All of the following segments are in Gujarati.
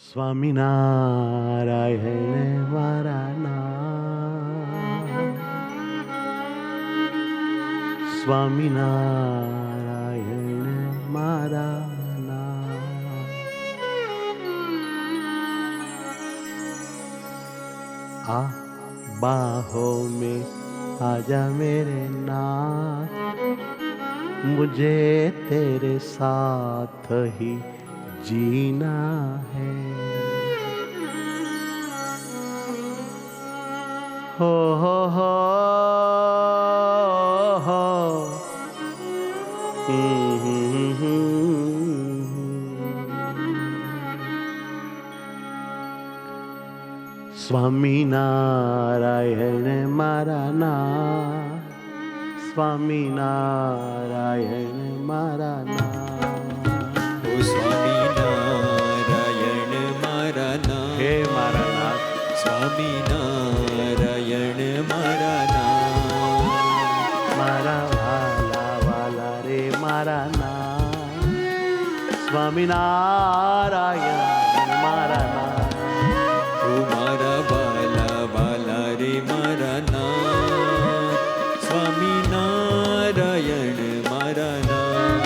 સ્વામિનારાયણ મારા નામ, સ્વામિનારાયણ મારા નામ. આ बाहों में आजा मेरे नाथ, मुझे तेरे साथ ही जीना है. हो हो સ્વામિનારાયણ મારા નામ, સ્વામિનારાયણ મારા નામ. ઓ સ્વામિનારાયણ મારા નામ, હે મારા નાથ. સ્વામિનારાયણ મારા નામ, મારા વાલા વાલા રે મારા નામ, સ્વામિનારાયણ મારા નામ. ઓ મારા વાલા વાલા રે મારા નામ, સ્વામિનારાયણ મારા નામ.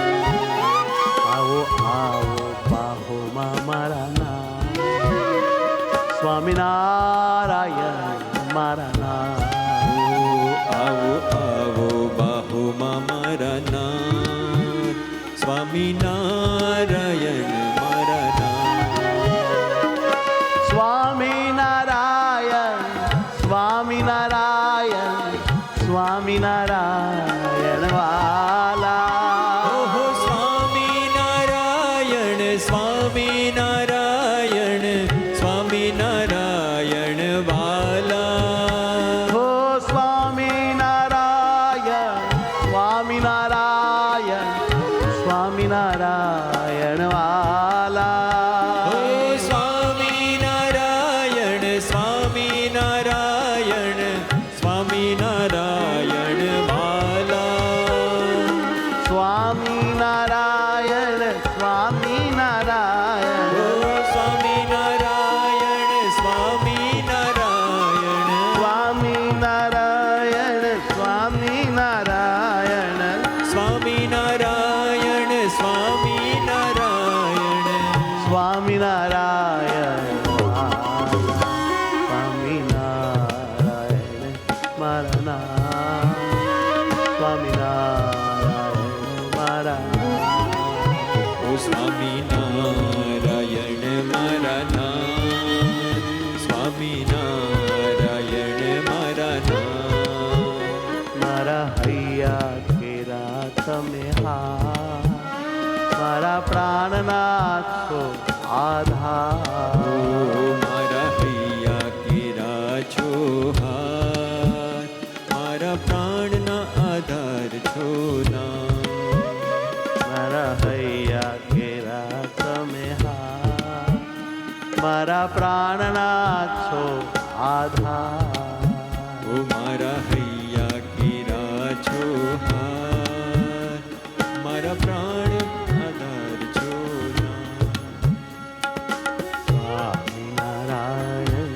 આવો આવો બાહોમાં મારા નામ, સ્વામિનારાયણ મારા નામ. આવો આવો બાહોમાં મારા નામ, સ્વામિનારાયણ મારા નામ. સ્વામિનારાયણ સ્વામિનારાયણ સ્વામિનારાયણ વાલા. ઓહો સ્વામિનારાયણ સ્વામિનારાયણ સ્વામિનારાયણ વાલા. હો સ્વામિનારાયણ સ્વામિનારાયણ સ્વામિનારાયણ વાલા. ઓ સ્વામિનારાયણ સ્વામિનારાયણ સ્વામિનારાયણ વાલા. સ્વામિનારાયણ સ્વામિનારાયણ ઓ સ્વામિનારાયણ સ્વામિનારાયણ સ્વામિનારાયણ સ્વામિનારાયણ સ્વામિનારાયણ સ્વામિનારાયણ સ્વામિનારાયણ સ્વામિનારાયણ મારા નામ, સ્વામિનારાયણ મારા નામ. ઓ સ્વામિનારાયણ મારા નામ, સ્વામિનારાયણ મારા નામ. મારા હૈયા કેરા તમે હા, મારા પ્રાણના છો આધાર. ઓ મારા હૈયા કેરા છો હાર, મારા પ્રાણના આધાર છો નામ. મારા હૈયા કેરા તમે હા, મારા પ્રાણના છો આધાર. ઓ મારા હૈયા કેરા છો હાર, મારા પ્રાણ આધાર છો નામ. સ્વામિનારાયણ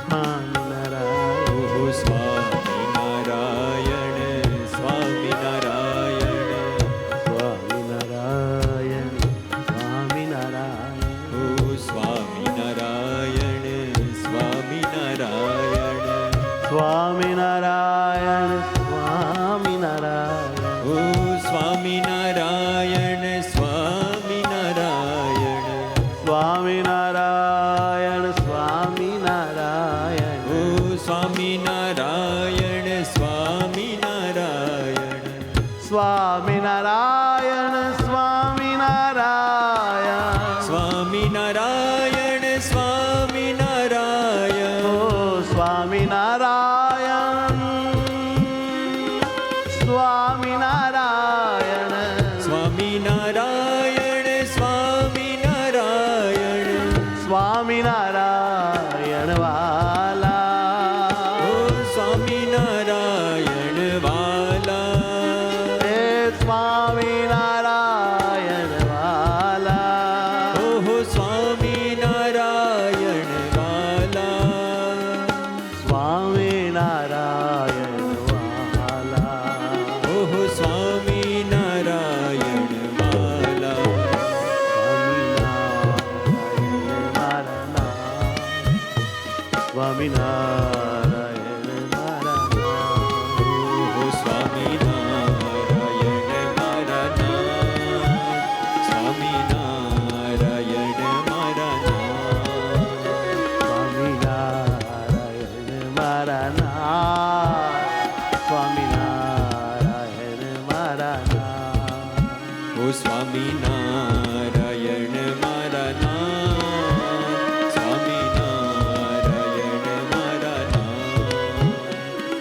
સ્વામિનારાયણ ઓહો સ્વામિનારાયણ સ્વામિનારાયણ સ્વામિનારાયણ સ્વામિનારાયણ ઓ સ્વામિનારાયણ સ્વામિનારાયણ સ્વામિનારાયણ સ્વામિનારાયણ ઓ સ્વામિનારાયણ સ્વામિનારાયણ સ્વામિનારાયણ સ્વામિનારાયણ ઓ સ્વામિનારાયણ સ્વામિનારાયણ સ્વામિનારાયણ સ્વામિનારાયણ સ્વામિનારાયણ સ્વામિનારાયણ ઓ સ્વામિનારાયણ સ્વામિનારાયણ સ્વામિનારાયણ સ્વામિનારાયણ સ્વામિનારાયણ વાલા. ઓ સ્વામિનારાયણ વાલા. હે સ્વામિનારાયણ વાલા. ઓહો સ્વામિનારાયણ સ્વામિનારાયણ મારા ઓ સ્વામિનારાયણ મારા નાથ, સ્વામિનારાયણ મારા નાથ, સ્વામિનારાયણ મારા નાથ, સ્વામિનારાયણ મારા નાથ, ઓ સ્વામિનારાયણ મારા નાથ, સ્વામિનારાયણ મારા નાથ,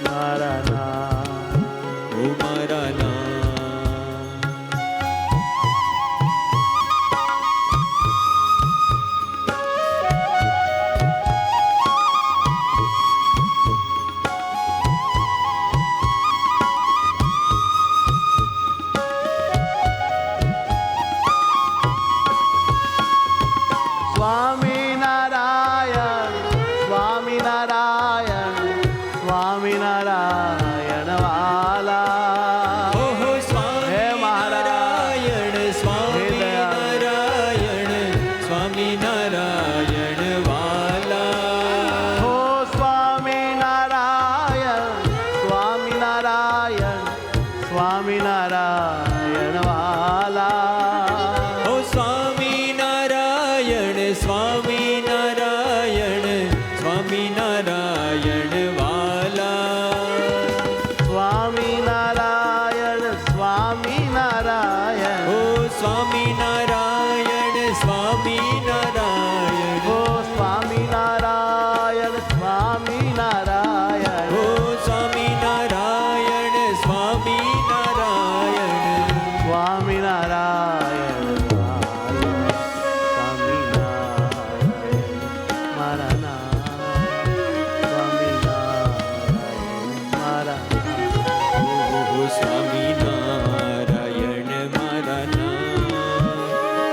મારા નાથ. ઓ મારા નાથ. સ્વામિનારાયણ સ્વામિનારાયણ સ્વામિનારાયણ વાલા ઓહો હે મારા સ્વામિનારાયણ સ્વામિનારાયણ સ્વામિનારાયણ વાલા હો સ્વામિનારાયણ સ્વામિનારાયણ સ્વામિનારાયણ વાલા ઓ સ્વામિનારાયણ સ્વામિનારાયણ સ્વામિનારાયણ વાલા સ્વામિનારાયણ સ્વામિનારાયણ ઓ સ્વામિનારાયણ સ્વામિનારાયણ હો સ્વામિનારાયણ સ્વામિનારાયણ ઓ સ્વામિનારાયણ સ્વામિનારાયણ સ્વામિનારાયણ સ્વામિનારાયણ મારા નાથ, સ્વામિનારાયણ મારા નાથ. ઓ સ્વામિનારાયણ મારા નાથ,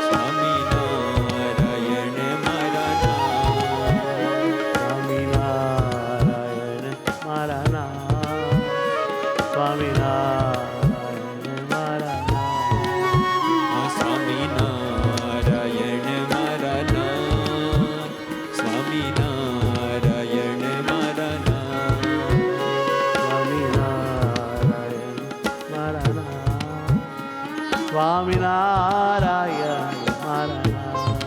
સ્વામિનારાયણ મારા નાથ, સ્વામિનારાયણ મારા નાથ, સ્વામિનારાયણ મારા નાથ. સ્વામિનારાયણ મારા નાથ, સ્વામિનારાયણ મારા નાથ, સ્વામિનારાયણ મારા નાથ, સ્વામિનારાયણ મારા નાથ.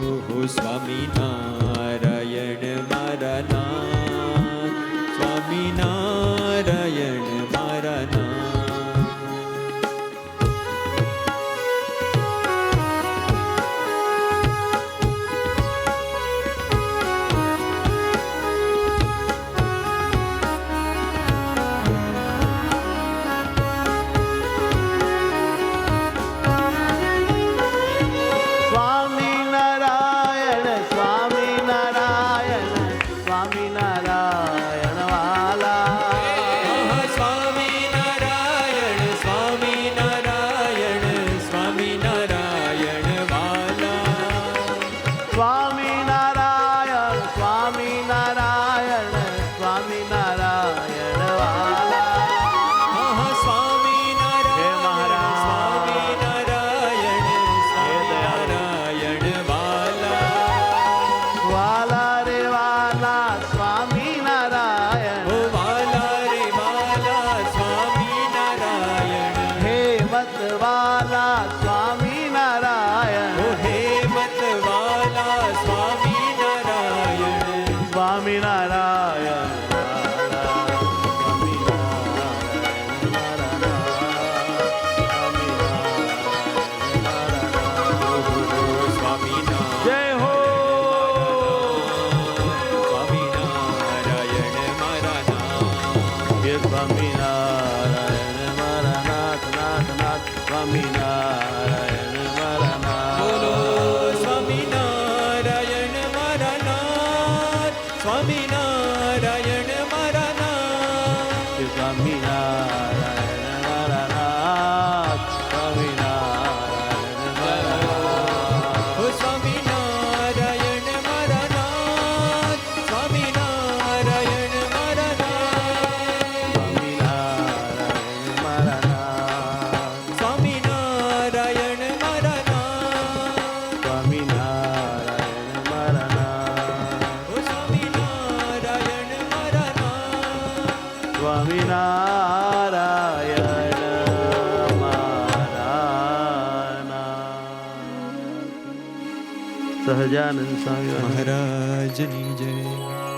ઓહો સ્વામિનારાયણ મારા નાથ, સ્વામિનારાયણ મારા નાથ. સ્વામિનારાયણ સ્વામિનારાયણ સ્વામિનારાયણ વાલા સ્વામિનારાયણ સ્વામિનારાયણ સ્વામિનારાયણ વાલા સ્વામિનારાયણ સ્વામિનારાયણ સ્વામિનારાયણ વાલા સ્વામિનારાયણ સ્વામિનારાયણ સ્વામિનારાયણ વાલા વાલા રે વાલા સ્વામિનારાયણ ઓ વાલા રે વાલા સ્વામિનારાયણ હે મત વાલા સ્વામિનારાયણ ઓ હેમત વાલા સ્વામિનારાયણ સ્વામિનારાયણ સ્વામિનારાયણ જય હો સ્વામિનારાયણ મારા નાથ હે સ્વામિનારાયણ મારા નાથ નાથ નાથ સ્વામિનારાયણ મારા નાથ બોલો સ્વામિનારાયણ મારા નાથ સ્વામિનારાયણ મારા નાથ હે સ્વામિનારાયણ મારા નાથ સ્વામિનારાયણ મારા નાથ ઓ સ્વામિનારાયણ મારા નાથ સ્વામિનારાયણ મારા નાથ સ્વામિનારાયણ મારા નાથ સ્વામિનારાયણ મારા નાથ સ્વામિનારાયણ મારા નાથ ઓ સ્વામિનારાયણ સહજાનંદ સ્વામી મહારાજની જય.